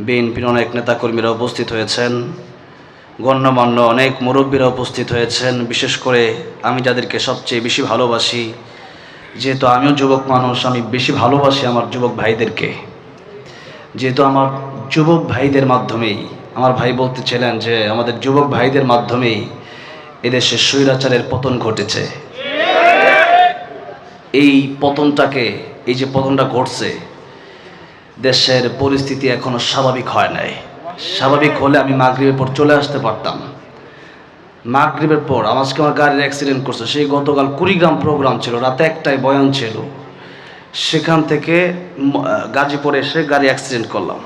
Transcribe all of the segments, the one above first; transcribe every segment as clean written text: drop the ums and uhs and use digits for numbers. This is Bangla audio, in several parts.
বিএনপির অনেক নেতাকর্মীরা উপস্থিত হয়েছেন, গণ্যমান্য অনেক মুরব্বীরা উপস্থিত হয়েছেন। বিশেষ করে আমি যাদেরকে সবচেয়ে বেশি ভালোবাসি, যেহেতু আমিও যুবক মানুষ, আমি বেশি ভালোবাসি আমার যুবক ভাইদেরকে। যেহেতু আমার যুবক ভাইদের মাধ্যমেই, আমার ভাই বলতেছিলেন যে আমাদের যুবক ভাইদের মাধ্যমেই এদেশে স্বৈরাচারের পতন ঘটেছে। এই পতনটাকে, এই যে পতনটা ঘটছে, দেশের পরিস্থিতি এখনো স্বাভাবিক হয় নাই। স্বাভাবিক হলে আমি মাগরিবের পর চলে আসতে পারতাম। মাগরিবের পর আজকে আমার গাড়ির অ্যাক্সিডেন্ট করছে, সেই গতকাল কুড়িগ্রাম প্রোগ্রাম ছিল, রাতে একটাই বয়ান ছিল, সেখান থেকে গাজীপুরে এসে গাড়ি অ্যাক্সিডেন্ট করলাম।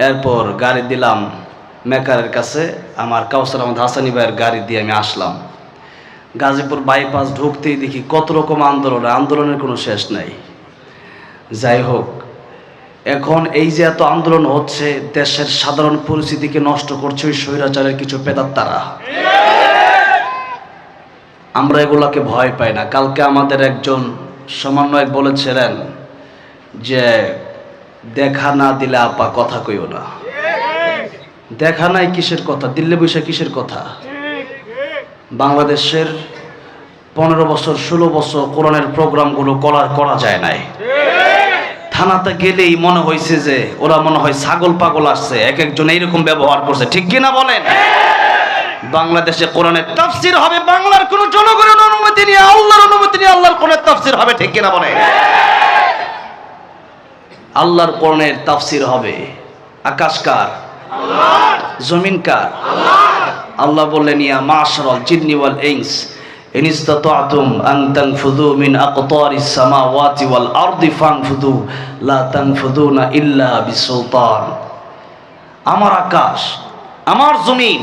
এরপর গাড়ি দিলাম মেকারের কাছে, আমার কাউসার আহমদ হাসানি ভাইয়ের গাড়ি দিয়ে আমি আসলাম। গাজীপুর বাইপাস ঢুকতেই দেখি কত রকম আন্দোলনের কোনো শেষ নাই। যাই হোক, এখন এই যে এত আন্দোলন হচ্ছে, দেশের সাধারণ পরিস্থিতিকে নষ্ট করছে ওই স্বৈরাচারের কিছু পেতাত্তারা। আমরা এগুলাকে ভয় পাই না। কালকে আমাদের একজন সমন্বয়ক বলেছিলেন যে দেখা না দিলে আপা কথা কইও না। দেখা নাই কিসের কথা, দিল্লি বৈশা কিসের কথা? বাংলাদেশের 15 বছর 16 বছর কোরআনের প্রোগ্রামগুলো করা যায় নাই। থানাতে গেলেই মনে হয়েছে যে ওরা মনে হয় ছাগল পাগল আসছে, এক একজন এইরকম ব্যবহার করছে, ঠিক কিনা বলেন? বাংলাদেশে কোরআনের তাফসীর হবে বাংলার কোন জনগণের অনুমতি নিয়ে, আল্লাহর অনুমতি নিয়ে আল্লাহর কোরআনের তাফসীর হবে, ঠিক কিনা বলেন? আল্লাহর কোরআনের তাফসীর হবে। আকাশ কার? আল্লাহ। জমিন কার? আল্লাহ। আল্লাহ বললেন ইয়া মাশারাল জিন্নি ওয়াল ইনস ইন ইসতাতা'তুম আন তানফুযু মিন আকতারিস সামাওয়াতি ওয়াল আরদি ফানফুযু লা তানফুযুনা ইল্লা বিসুলতান। আমার আকাশ, আমার জমিন,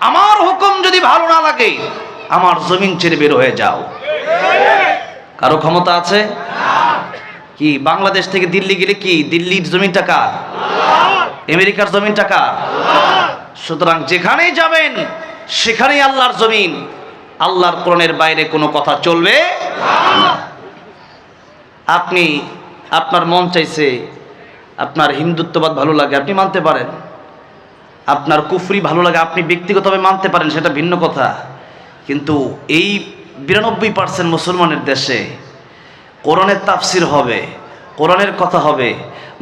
আমার হুকুম যদি ভালো না লাগে, আমার জমিন ছেড়ে বের হয়ে যাও। কারো ক্ষমতা আছে? কি বাংলাদেশ থেকে দিল্লি গেলে কি দিল্লির জমিনটা কার? আমেরিকার জমিনটা কার? সুতরাং যেখানেই যাবেন সেখানেই আল্লাহর জমিন। আল্লাহর কোরআনের বাইরে কোনো কথা চলবে না। আপনি, আপনার মন চাইছে, আপনার হিন্দুত্ববাদ ভালো লাগে, আপনি মানতে পারেন। আপনার কুফরি ভালো লাগে, আপনি ব্যক্তিগতভাবে মানতে পারেন, সেটা ভিন্ন কথা। কিন্তু এই 92% মুসলমানের দেশে কোরআনের তাফসীর হবে, কোরআনের কথা হবে।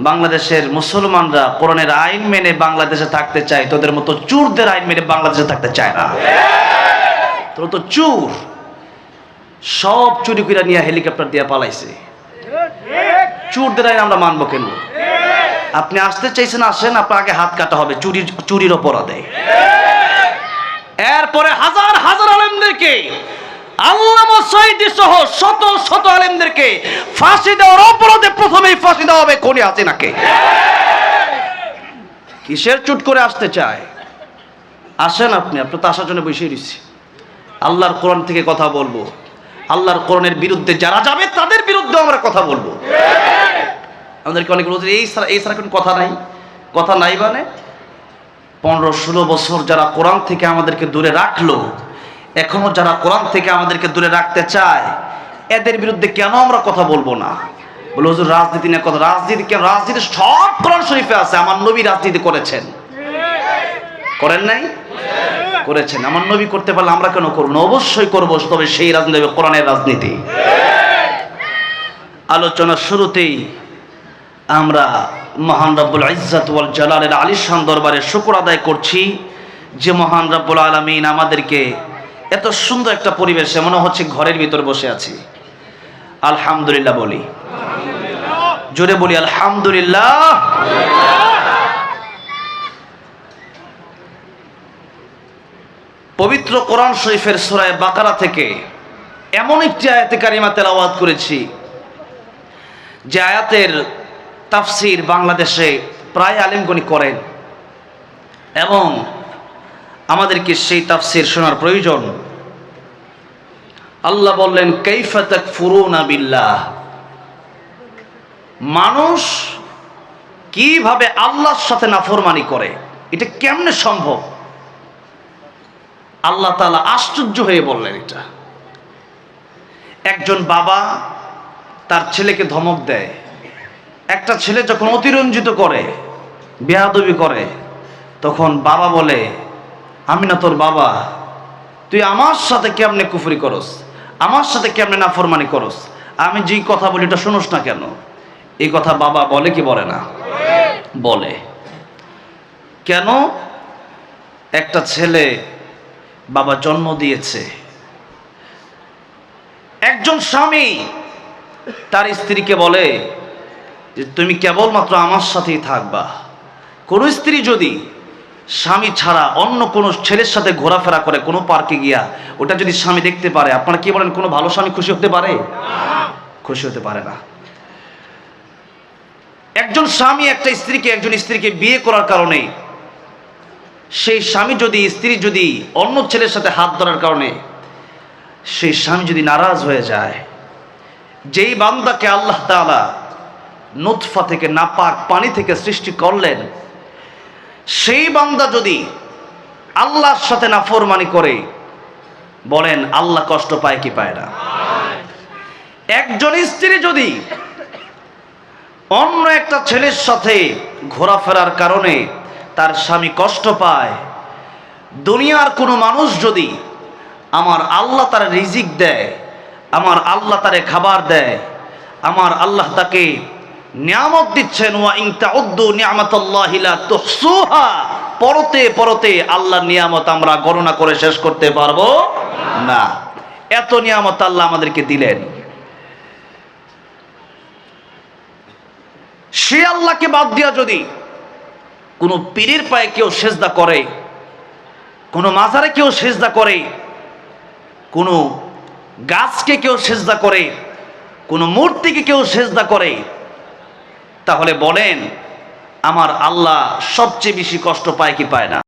বাংলাদেশের মুসলমানরা কোরআনের আইন মেনে বাংলাদেশে থাকতে চায়, তোদের মতো চোরদের আইন মেনে বাংলাদেশে থাকতে চায় না। তোরা তো চোর, সব চুরি করে নিয়ে হেলিকপ্টার দিয়ে পালাইছে। চোরদের আইন আমরা মানবো কেন? আপনি আসতে চাইছেন, আসেন, আপনার আগে হাত কাটা হবে চুরির অপরাধে। এরপরে হাজার হাজার আলেমদেরকে, আল্লামা সাঈদী সহ শত শত আলেমদেরকে ফাঁসি দেওয়ার অপরাধে প্রথমেই ফাঁসি দেওয়া হবে কোনি হাসিনাকে। কিসের চুট করে আসতে চায়? আসেন, আপনি তো আসার জন্য বসে রয়েছি। আল্লাহর কোরআন থেকে কথা বলবো, আল্লাহর কোরআনের বিরুদ্ধে যারা যাবে তাদের বিরুদ্ধে আমরা কথা বলবো। আমাদেরকে অনেক বলছে এই ছাড়া কোনো কথা নাই। কথা নাই মানে 15-16 বছর যারা কোরআন থেকে আমাদেরকে দূরে রাখলো, এখনো যারা কোরআন থেকে আমাদেরকে দূরে রাখতে চায়, এদের বিরুদ্ধে কেন আমরা কথা বলবো না? বলে হুজুর রাজনীতি নিয়ে কথা। রাজনীতি কেন? রাজনীতি সব কোরআন শরীফে আছে। আমার নবী রাজনীতি করেছেন, করেন নাই? করেছেন। আমার নবী করতে পারলে আমরা কেন করবো না? অবশ্যই করবো, তবে সেই রাজনীতি হবে কোরআনের রাজনীতি। আলোচনার শুরুতেই আমরা মহান রব্বুল ইজ্জত ওয়াল জালালের আলিশান দরবারে শুকর আদায় করছি যে মহান রব্বুল আলামিন আমাদেরকে এত সুন্দর একটা পরিবেশে, মনে হচ্ছে ঘরের ভিতর বসে আছি। আলহামদুলিল্লাহ বলি, জোরে বলি আলহামদুলিল্লাহ। পবিত্র কোরআন শরীফের সূরা বাকারা থেকে এমন একটি আয়াতে কারিমা তেলাওয়াত করেছি যে আয়াতের তাফসীর বাংলাদেশে প্রায় আলেমগণ করেন এবং আমাদেরকে সেই তাফসীর শোনার প্রয়োজন। আল্লাহ বললেন কাইফা তাকফুরুনা বিল্লাহ, মানুষ কিভাবে আল্লাহর সাথে নাফরমানি করে, এটা কেমনে সম্ভব? আল্লাহ তাআলা আশ্চর্য হয়ে বললেন এটা। একজন বাবা তার ছেলেকে ধমক দেয়, একটা ছেলে যখন অতিরঞ্জিত করে বেয়াদবি করে, তখন বাবা বলে, আমি না তোর বাবা, তুই আমার সাথে কেমনে কুফরি করস, আমার সাথে কেমনে নাফরমানি করস, আমি যেই কথা বলি এটা শুনোস না কেন? এই কথা বাবা বলে কি বলে না? বলে। কেন? একটা ছেলে বাবা জন্ম দিয়েছে, একজন স্বামী তার স্ত্রীকে বলে যে তুমি কেবলমাত্র আমার সাথেই থাকবা। কোনো স্ত্রী যদি স্বামী ছাড়া অন্য কোনো ছেলের সাথে ঘোরাফেরা করে কোনো পার্কে গিয়া, ওটা যদি স্বামী দেখতে পারে, আপনারা কি বলেন কোনো ভালো স্বামী খুশি হতে পারে? খুশি হতে পারে না। একজন স্বামী একজন স্ত্রীকে বিয়ে করার কারণে, সেই স্বামী যদি স্ত্রী যদি অন্য ছেলের সাথে হাত ধরার কারণে সেই স্বামী যদি নারাজ হয়ে যায়, যেই বান্দাকে আল্লাহ তাআলা নুতফা থেকে নাপাক পানি থেকে সৃষ্টি করলেন, সেই বান্দা যদি আল্লাহর সাথে নাফরমানি করে, বলেন আল্লাহ কষ্ট পায় কি পায় না? একজন স্ত্রী যদি অন্য একটা ছেলের সাথে ঘোরাফেরার কারণে তার স্বামী কষ্ট পায়, দুনিয়ার কোনো মানুষ যদি আমার আল্লাহ তার রিজিক দেয়, আমার আল্লাহ তারে খাবার দেয়, আমার আল্লাহ তাকে নিয়ামত দিচ্ছেন, ওয়া ইন তাউদ্দু নি'মাতাল্লাহি লা তুহসুহা, পরতে পরতে আল্লাহর নিয়ামত আমরা গণনা করে শেষ করতে পারবো না। এত নিয়ামত আল্লাহ আমাদেরকে দিলেন। সে আল্লাহকে বাদ দিয়া যদি কোনো পীরের পায়ে কেউ সেজদা করে, কোনো মাজারে কেউ সেজদা করে, কোনো গাছকে কেউ সেজদা করে, কোনো মূর্তিকে কেউ সেজদা করে, তাহলে বলেন আমার আল্লাহ সবচেয়ে বেশি কষ্ট পায় কি পায় না?